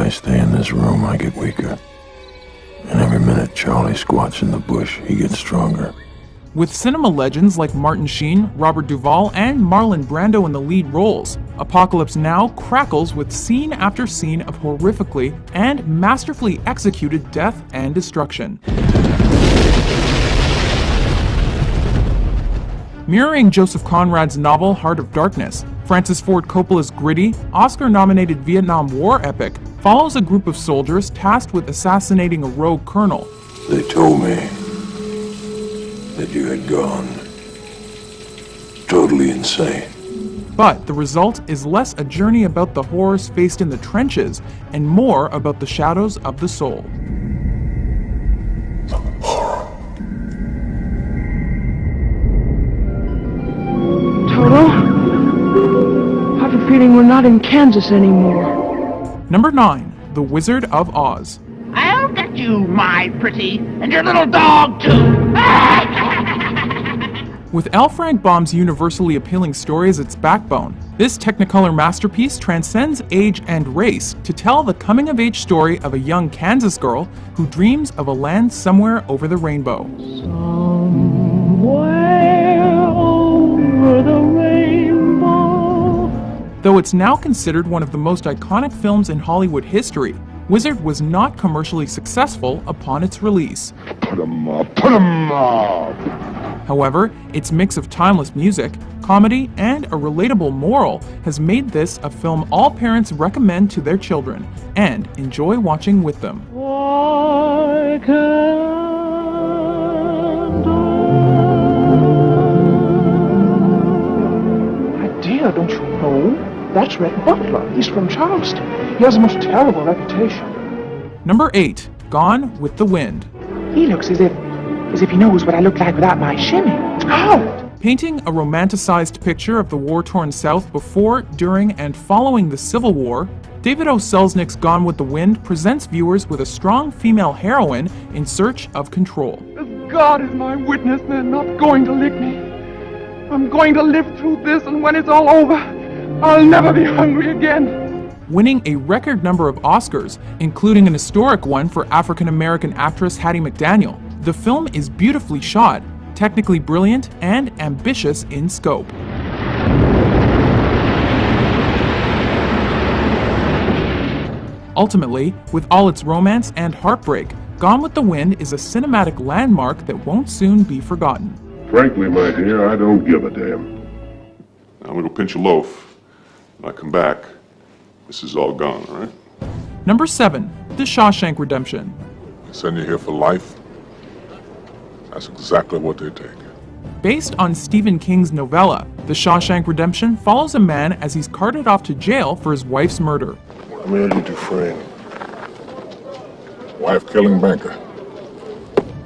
I stay in this room, I get weaker. And every minute Charlie squats in the bush, he gets stronger. With cinema legends like Martin Sheen, Robert Duvall, and Marlon Brando in the lead roles, Apocalypse Now crackles with scene after scene of horrifically and masterfully executed death and destruction. Mirroring Joseph Conrad's novel Heart of Darkness, Francis Ford Coppola's gritty, Oscar-nominated Vietnam War epic follows a group of soldiers tasked with assassinating a rogue colonel. They told me that you had gone totally insane. But the result is less a journey about the horrors faced in the trenches and more about the shadows of the soul. Toto, I have a feeling we're not in Kansas anymore. Number 9. The Wizard of Oz. I'll get you, my pretty, and your little dog, too. With L. Frank Baum's universally appealing story as its backbone, this Technicolor masterpiece transcends age and race to tell the coming-of-age story of a young Kansas girl who dreams of a land somewhere over the rainbow. Somewhere over the rainbow. Though it's now considered one of the most iconic films in Hollywood history, Wizard was not commercially successful upon its release. Put 'em up, put 'em up! However, its mix of timeless music, comedy, and a relatable moral has made this a film all parents recommend to their children and enjoy watching with them. Why can't I? My dear, don't you know? That's Rhett Butler. He's from Charleston. He has the most terrible reputation. Number 8. Gone with the Wind. He looks as if he knows what I look like without my shimmy. Oh! Painting a romanticized picture of the war-torn South before, during, and following the Civil War, David O. Selznick's Gone with the Wind presents viewers with a strong female heroine in search of control. As God is my witness, they're not going to lick me. I'm going to live through this, and when it's all over, I'll never be hungry again. Winning a record number of Oscars, including an historic one for African-American actress Hattie McDaniel, the film is beautifully shot, technically brilliant, and ambitious in scope. Ultimately, with all its romance and heartbreak, Gone with the Wind is a cinematic landmark that won't soon be forgotten. Frankly, my dear, I don't give a damn. I'm gonna go pinch a loaf. When I come back, this is all gone, all right? Number 7. The Shawshank Redemption. They send you here for life. That's exactly what they take. Based on Stephen King's novella, The Shawshank Redemption follows a man as he's carted off to jail for his wife's murder. Amelia Dufresne. Wife-killing banker.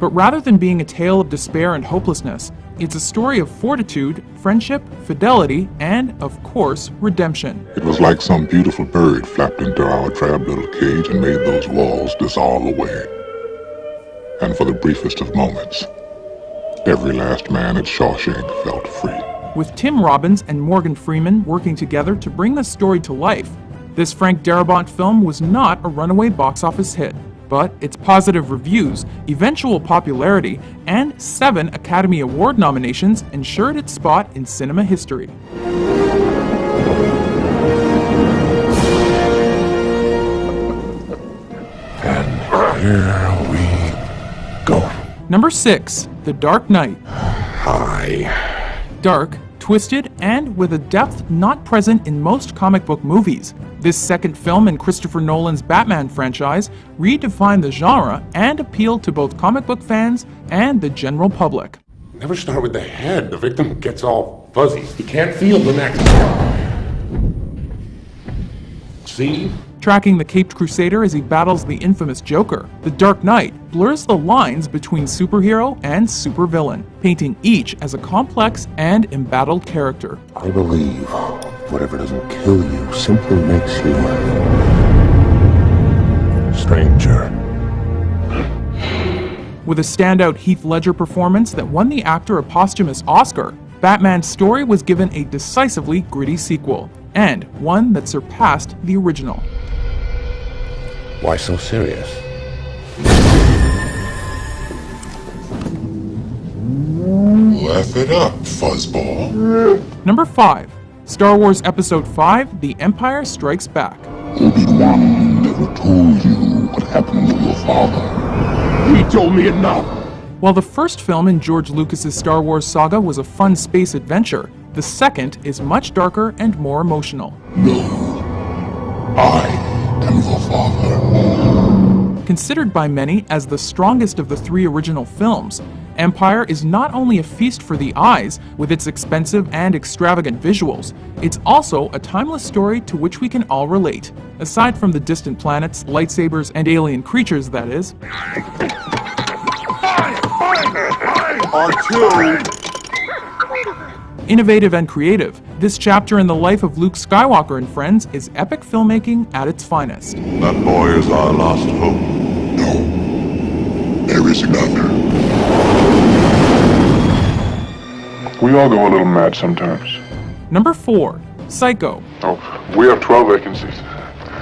But rather than being a tale of despair and hopelessness, it's a story of fortitude, friendship, fidelity, and, of course, redemption. It was like some beautiful bird flapped into our drab little cage and made those walls dissolve away. And for the briefest of moments, every last man at Shawshank felt free. With Tim Robbins and Morgan Freeman working together to bring the story to life, this Frank Darabont film was not a runaway box office hit, but its positive reviews, eventual popularity, and 7 Academy Award nominations ensured its spot in cinema history. And here we go. Number 6. The Dark Knight. Hi. Dark, twisted, and with a depth not present in most comic book movies, this second film in Christopher Nolan's Batman franchise redefined the genre and appealed to both comic book fans and the general public. Never start with the head. The victim gets all fuzzy. He can't feel the next. See? Tracking the Caped Crusader as he battles the infamous Joker, The Dark Knight blurs the lines between superhero and supervillain, painting each as a complex and embattled character. I believe whatever doesn't kill you simply makes you stranger. With a standout Heath Ledger performance that won the actor a posthumous Oscar, Batman's story was given a decisively gritty sequel, and one that surpassed the original. Why so serious? Laugh it up, fuzzball. Number 5. Star Wars Episode 5: The Empire Strikes Back. Obi-Wan never told you what happened to your father. He told me enough! While the first film in George Lucas's Star Wars saga was a fun space adventure, the second is much darker and more emotional. No, I am your father. Considered by many as the strongest of the 3 original films, Empire is not only a feast for the eyes with its expensive and extravagant visuals, it's also a timeless story to which we can all relate. Aside from the distant planets, lightsabers, and alien creatures, that is. Innovative and creative, this chapter in the life of Luke Skywalker and friends is epic filmmaking at its finest. That boy is our last hope. No, there is another. We all go a little mad sometimes. Number 4. Psycho. Oh, we have 12 vacancies.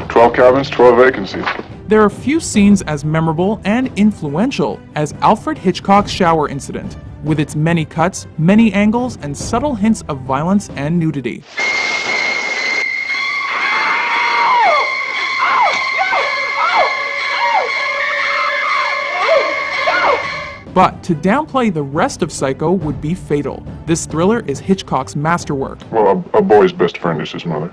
12 cabins, 12 vacancies. There are few scenes as memorable and influential as Alfred Hitchcock's shower incident, with its many cuts, many angles, and subtle hints of violence and nudity. But to downplay the rest of Psycho would be fatal. This thriller is Hitchcock's masterwork. Well, a boy's best friend is his mother.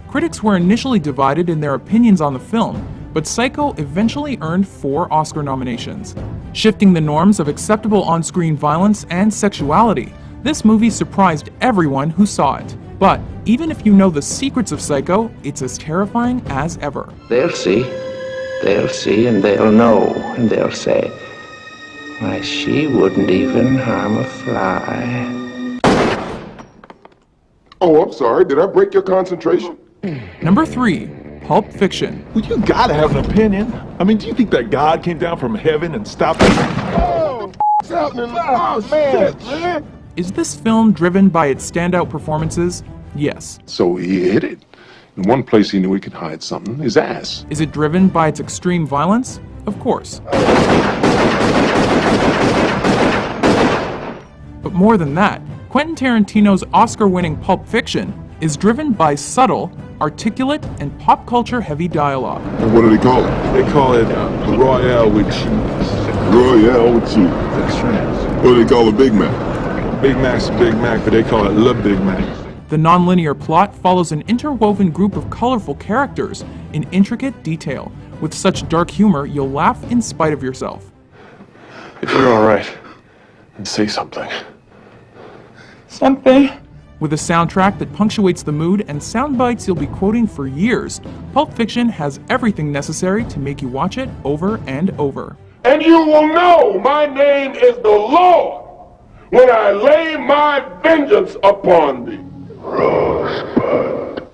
Critics were initially divided in their opinions on the film, but Psycho eventually earned 4 Oscar nominations. Shifting the norms of acceptable on-screen violence and sexuality, this movie surprised everyone who saw it. But even if you know the secrets of Psycho, it's as terrifying as ever. They'll see, and they'll know, and they'll say, why, she wouldn't even harm a fly. Oh, I'm sorry. Did I break your concentration? Number 3. Pulp Fiction. Well, you gotta have an opinion. I mean, do you think that God came down from heaven and stopped us? Oh, what's happening? Oh, man. Is this film driven by its standout performances? Yes. So he hid it. In one place he knew he could hide something, his ass. Is it driven by its extreme violence? Of course. But more than that, Quentin Tarantino's Oscar-winning Pulp Fiction is driven by subtle, articulate, and pop culture-heavy dialogue. And what do they call it? They call it Royale with cheese. Royale with cheese. That's right. What do they call a Big Mac? Big Mac's a Big Mac, but they call it Le Big Mac. The non-linear plot follows an interwoven group of colorful characters in intricate detail. With such dark humor, you'll laugh in spite of yourself. If you're all right, then say something. Something. With a soundtrack that punctuates the mood and sound bites you'll be quoting for years, Pulp Fiction has everything necessary to make you watch it over and over. And you will know my name is the Lord when I lay my vengeance upon thee. Rosebud.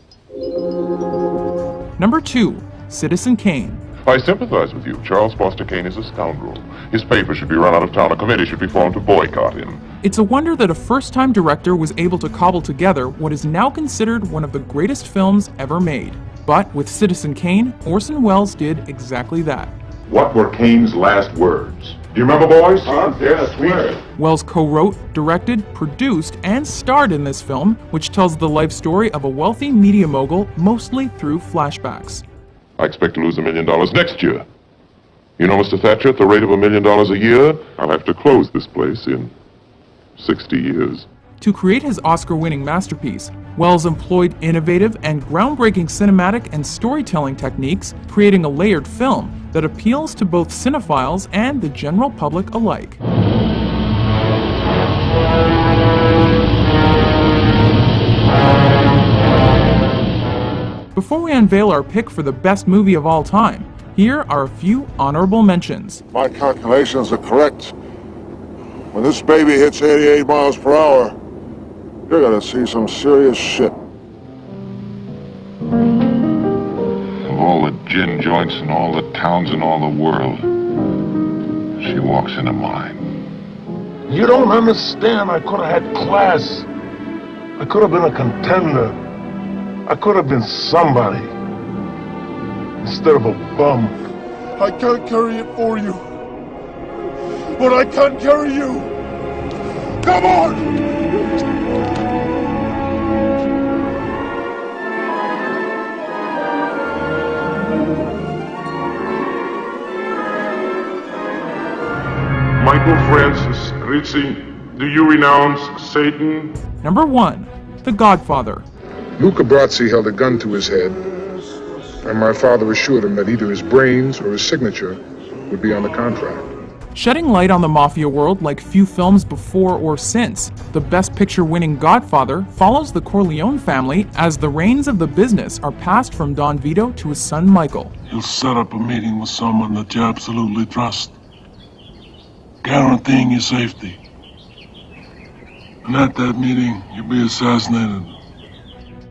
Number 2. Citizen Kane. I sympathize with you. Charles Foster Kane is a scoundrel. His paper should be run out of town. A committee should be formed to boycott him. It's a wonder that a first-time director was able to cobble together what is now considered one of the greatest films ever made. But with Citizen Kane, Orson Welles did exactly that. What were Kane's last words? Do you remember, boys? Huh? Yes, we do. Wells co-wrote, directed, produced, and starred in this film, which tells the life story of a wealthy media mogul mostly through flashbacks. I expect to lose $1 million next year. You know, Mr. Thatcher, at the rate of $1 million a year, I'll have to close this place in 60 years. To create his Oscar-winning masterpiece, Welles employed innovative and groundbreaking cinematic and storytelling techniques, creating a layered film that appeals to both cinephiles and the general public alike. Before we unveil our pick for the best movie of all time, here are a few honorable mentions. My calculations are correct. When this baby hits 88 miles per hour, you're gonna see some serious shit. Of all the gin joints in all the towns in all the world, she walks into mine. You don't understand. I could have had class. I could have been a contender. I could have been somebody. instead of a bum. I can't carry it for you. But I can carry you. Come on! Michael Francis Rizzi, do you renounce Satan? Number 1. The Godfather. Luca Brasi held a gun to his head, and my father assured him that either his brains or his signature would be on the contract. Shedding light on the mafia world like few films before or since, the Best Picture-winning Godfather follows the Corleone family as the reins of the business are passed from Don Vito to his son Michael. You'll set up a meeting with someone that you absolutely trust, guaranteeing your safety. And at that meeting, you'll be assassinated.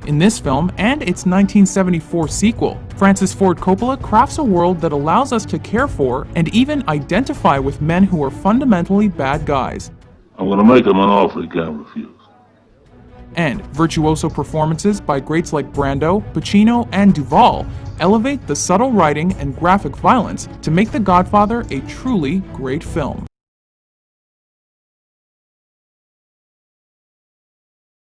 In this film and its 1974 sequel, Francis Ford Coppola crafts a world that allows us to care for and even identify with men who are fundamentally bad guys. I'm gonna make him an offer he can't refuse. And virtuoso performances by greats like Brando, Pacino, and Duvall elevate the subtle writing and graphic violence to make The Godfather a truly great film.